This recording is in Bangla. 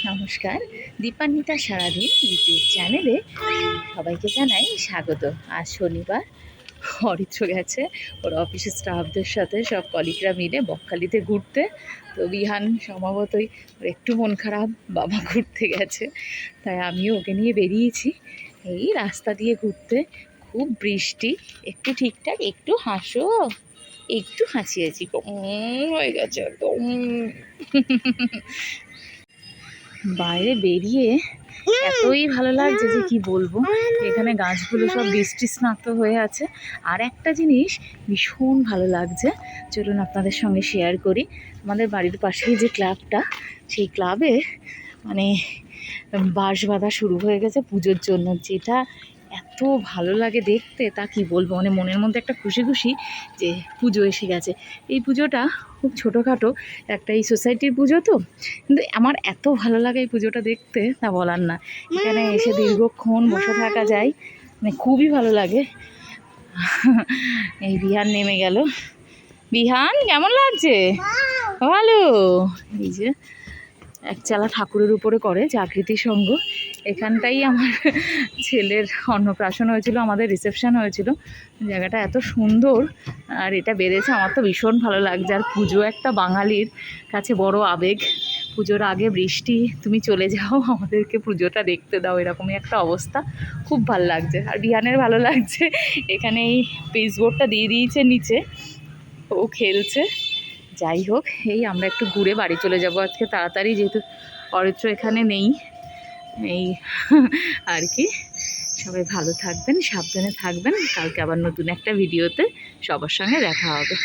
নমস্কার, দীপান্বিতা সারাদিন ইউটিউব চ্যানেলে সবাইকে জানাই স্বাগত। আজ শনিবার, অরিত্র গেছে ওর অফিসের স্টাফদের সাথে, সব কলিগরা মিলে বকখালিতে ঘুরতে। তো বিহান স্বভাবতই ওর একটু মন খারাপ, বাবা ঘুরতে গেছে, তাই আমিও ওকে নিয়ে বেরিয়েছি এই রাস্তা দিয়ে ঘুরতে। খুব বৃষ্টি, একটু ঠিকঠাক, একটু হাসো, একটু হাসিয়েছি, হয়ে গেছে একদম। বাইরে বেরিয়ে এতই ভালো লাগছে যে কি বলবো। এখানে গাছগুলো সব বৃষ্টি স্নাত হয়ে আছে। আর একটা জিনিস ভীষণ ভালো লাগছে, চলুন আপনাদের সঙ্গে শেয়ার করি। আমাদের বাড়ির পাশেই যে ক্লাবটা, সেই ক্লাবে মানে বাঁশ বাঁধা শুরু হয়ে গেছে পুজোর জন্য, যেটা এত ভালো লাগে দেখতে তা কি বলবো। মানে মনের মধ্যে একটা খুশি খুশি যে পুজো এসে গেছে। এই পুজোটা খুব ছোটোখাটো একটা এই সোসাইটির পুজো, তো কিন্তু আমার এত ভালো লাগে এই পুজোটা দেখতে তা বলার না। এখানে এসে দীর্ঘক্ষণ বসে থাকা যায়, মানে খুবই ভালো লাগে। এই বিহান নেমে গেল। বিহান, কেমন লাগছে? ভালো। এই যে একচালা ঠাকুরের উপরে করে জাগৃতি সংঘ, এখানটাই আমার ছেলের অন্নপ্রাশন হয়েছিল, আমাদের রিসেপশান হয়েছিল। জায়গাটা এত সুন্দর, আর এটা বেড়েছে, আমার তো ভীষণ ভালো লাগছে। আর পুজো একটা বাঙালির কাছে বড় আবেগ। পুজোর আগে বৃষ্টি, তুমি চলে যাও, আমাদেরকে পুজোটা দেখতে দাও, এরকমই একটা অবস্থা। খুব ভালো লাগছে। আর বিহানের ভালো লাগছে, এখানে এই পিচবোর্ডটা দিয়ে দিয়েছে নিচে, ও খেলছে। যাই হোক, এই আমরা একটু ঘুরে বাড়ি চলে যাব আজকে তাড়াতাড়ি, যেহেতু অরিত্র এখানে নেই। এই আর কি, সবাই ভালো থাকবেন, সাবধানে থাকবেন। কালকে আবার নতুন একটা ভিডিওতে সবার সঙ্গে দেখা হবে।